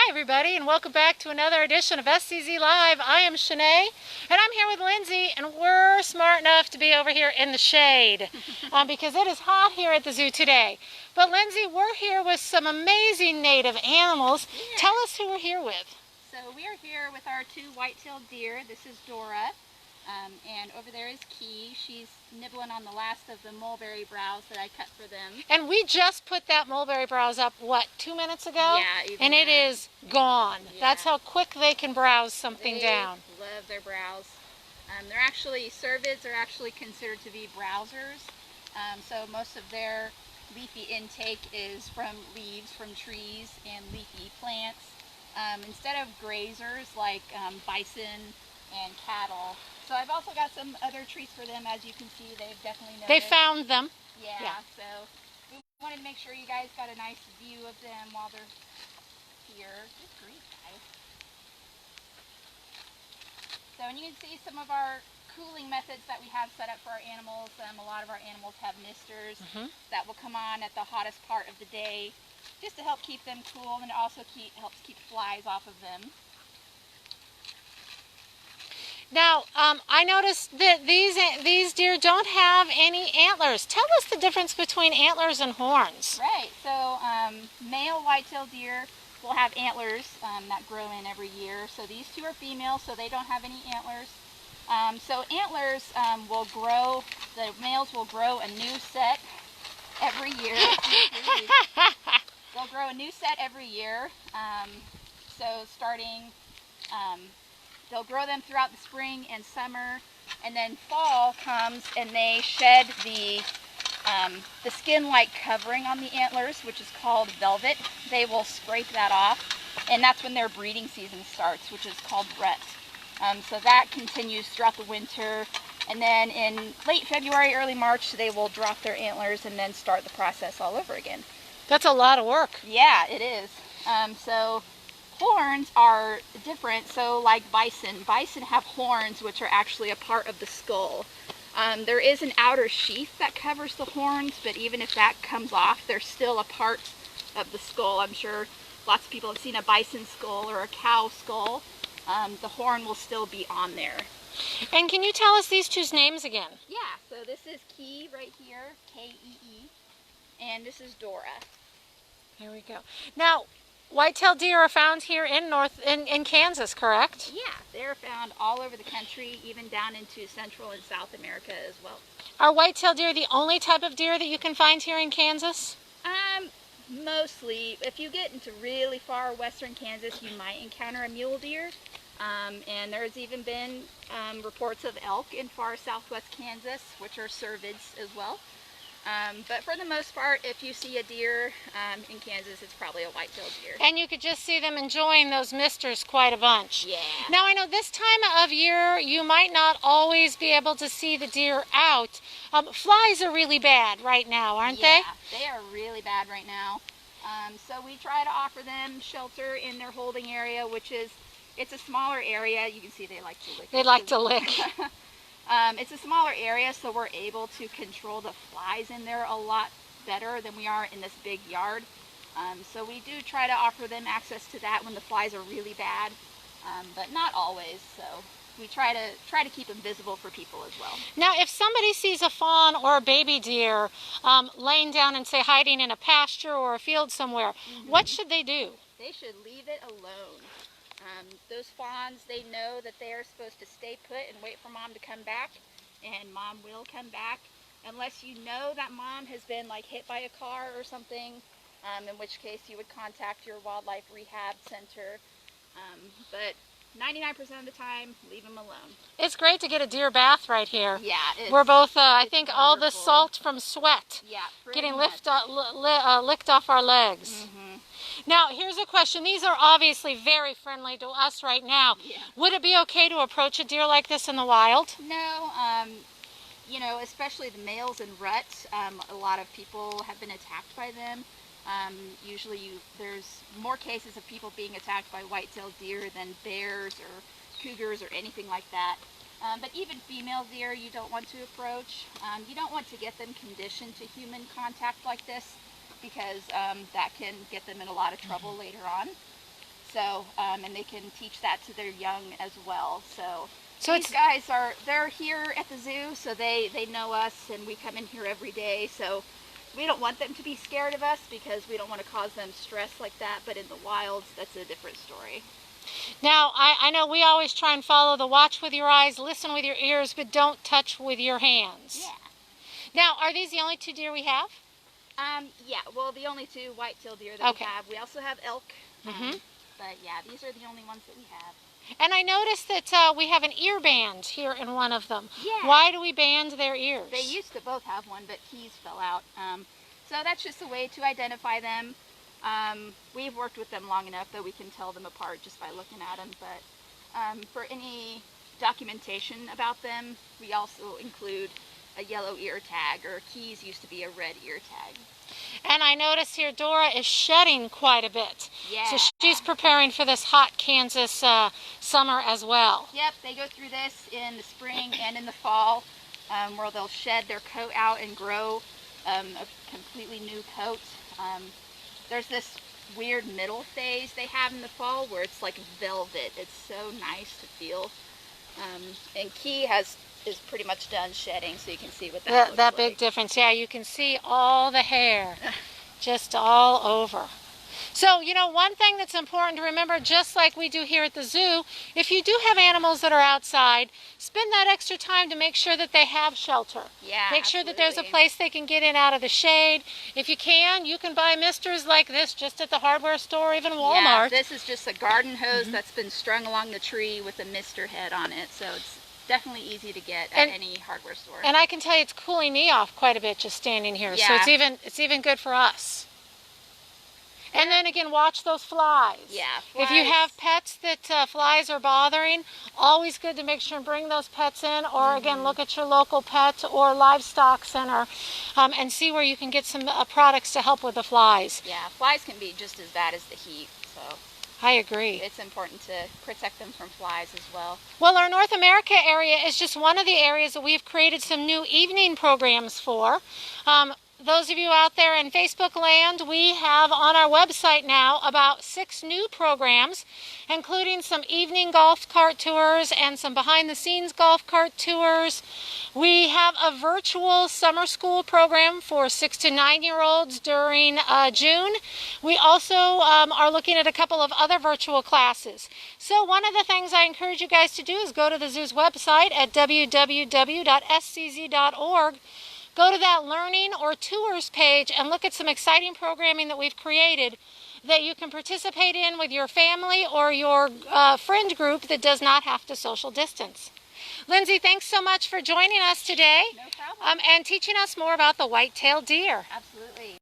everybody, and welcome back to another edition of SCZ Live. I am Shanae, and I'm here with Lindsay, and we're smart enough to be over here in the shade because it is hot here at the zoo today. But Lindsay, we're here with some amazing native animals. Yeah. Tell us who we're here with. So we are here with our two white-tailed deer. This is Dora, and over there is Key. She's nibbling on the last of the mulberry browse that I cut for them. And we just put that mulberry browse up, what, 2 minutes ago? Yeah, and it is gone. Yeah. That's how quick they can browse something They down. love their browse. They're actually, cervids are actually considered to be browsers. So most of their leafy intake is from leaves from trees and leafy plants, instead of grazers like bison and cattle. So I've also got some other treats for them. As you can see, they've definitely noticed. They found them. Yeah, so we wanted to make sure you guys got a nice view of them while they're here. Good grief, guys. So, and you can see some of our cooling methods that we have set up for our animals. A lot of our animals have misters that will come on at the hottest part of the day just to help keep them cool, and it also helps keep flies off of them. Now, I noticed that these deer don't have any antlers. Tell us the difference between antlers and horns. Right, so male white-tailed deer will have antlers that grow in every year. So these two are female, so they don't have any antlers. So antlers will grow, the males will grow a new set every year. They'll grow a new set every year. So starting, they'll grow them throughout the spring and summer, and then fall comes and they shed the skin-like covering on the antlers, which is called velvet. They will scrape that off, and that's when their breeding season starts, which is called rut. So that continues throughout the winter, and then in late February, early March, they will drop their antlers and then start the process all over again. That's a lot of work. Yeah, it is. So horns are different. So like bison have horns which are actually a part of the skull. There is an outer sheath that covers the horns, but even if that comes off, they're still a part of the skull. I'm sure lots of people have seen a bison skull or a cow skull. The horn will still be on there. And can you tell us these two's names again? Yeah, so this is Key right here, K-E-E, and this is Dora. There we go. Now, white-tailed deer are found here in Kansas, correct? Yeah, they're found all over the country, even down into Central and South America as well. Are white-tailed deer the only type of deer that you can find here in Kansas? Mostly. If you get into really far western Kansas, you might encounter a mule deer. And there's even been reports of elk in far southwest Kansas, which are cervids as well. But for the most part, if you see a deer in Kansas, it's probably a white-tailed deer. And you could just see them enjoying those misters quite a bunch. Yeah. Now, I know this time of year, you might not always be able to see the deer out. Flies are really bad right now, aren't they? Yeah, they are really bad right now. So we try to offer them shelter in their holding area, which is, it's a smaller area. You can see they like to lick. They like to lick. It's a smaller area, so we're able to control the flies in there a lot better than we are in this big yard. So we do try to offer them access to that when the flies are really bad, but not always. So we try to keep them visible for people as well. Now, if somebody sees a fawn or a baby deer laying down and, say, hiding in a pasture or a field somewhere, what should they do? They should leave it alone. Those fawns, they know that they are supposed to stay put and wait for mom to come back, and mom will come back unless you know that mom has been like hit by a car or something, in which case you would contact your wildlife rehab center. But 99% of the time, leave them alone. It's great to get a deer bath right here. Yeah, we're both, I think, wonderful. all the salt from sweat getting licked off our legs. Now, here's a question. These are obviously very friendly to us right now. Yeah. Would it be okay to approach a deer like this in the wild? No. You know, especially the males in rut, a lot of people have been attacked by them. Usually there's more cases of people being attacked by white-tailed deer than bears or cougars or anything like that. But even female deer you don't want to approach. You don't want to get them conditioned to human contact like this, because that can get them in a lot of trouble later on. So, and they can teach that to their young as well. So So these guys they're here at the zoo, so they know us, and we come in here every day. So we don't want them to be scared of us because we don't want to cause them stress like that. But in the wilds, that's a different story. now, I know we always try and follow the watch with your eyes, listen with your ears, but don't touch with your hands. Yeah. Now, are these the only 2 deer we have? Yeah, well, the only 2 white-tailed deer that Okay. we have. We also have elk. Mm-hmm. But yeah, these are the only ones that we have. And I noticed that we have an ear band here in one of them. Yeah. Why do we band their ears? They used to both have one, but Keys fell out. So that's just a way to identify them. We've worked with them long enough that we can tell them apart just by looking at them. But for any documentation about them, we also include a yellow ear tag, or Keys used to be a red ear tag. And I notice here Dora is shedding quite a bit. Yeah. So she's preparing for this hot Kansas summer as well. Yep, they go through this in the spring and in the fall, where they'll shed their coat out and grow a completely new coat. There's this weird middle phase they have in the fall where it's like velvet. It's so nice to feel. And Key is pretty much done shedding, so you can see what that looks That like. big difference. Yeah, you can see all the hair just all over. So, you know, one thing that's important to remember, just like we do here at the zoo, if you do have animals that are outside, spend that extra time to make sure that they have shelter. Yeah, Make sure that there's a absolutely. place they can get in out of the shade. If you can buy misters like this just at the hardware store, even Walmart. Yeah, this is just a garden hose that's been strung along the tree with a mister head on it, so it's definitely easy to get at any hardware store. And I can tell you it's cooling me off quite a bit just standing here. So Yeah. it's even good for us. And then again, watch those flies. Yeah, If you flies. have pets that flies are bothering, always good to make sure and bring those pets in, or again, look at your local pet or livestock center and see where you can get some products to help with the flies. Yeah, flies can be just as bad as the heat, so I agree. it's important to protect them from flies as well. Well, our North America area is just one of the areas that we've created some new evening programs for. Those of you out there in Facebook land, we have on our website now about 6 new programs, including some evening golf cart tours and some behind-the-scenes golf cart tours. We have a virtual summer school program for 6 to 9-year-olds during June. We also are looking at a couple of other virtual classes. So one of the things I encourage you guys to do is go to the zoo's website at www.scz.org. Go to that learning or tours page and look at some exciting programming that we've created that you can participate in with your family or your friend group that does not have to social distance. Lindsay, thanks so much for joining us today. No problem. And teaching us more about the white-tailed deer. Absolutely.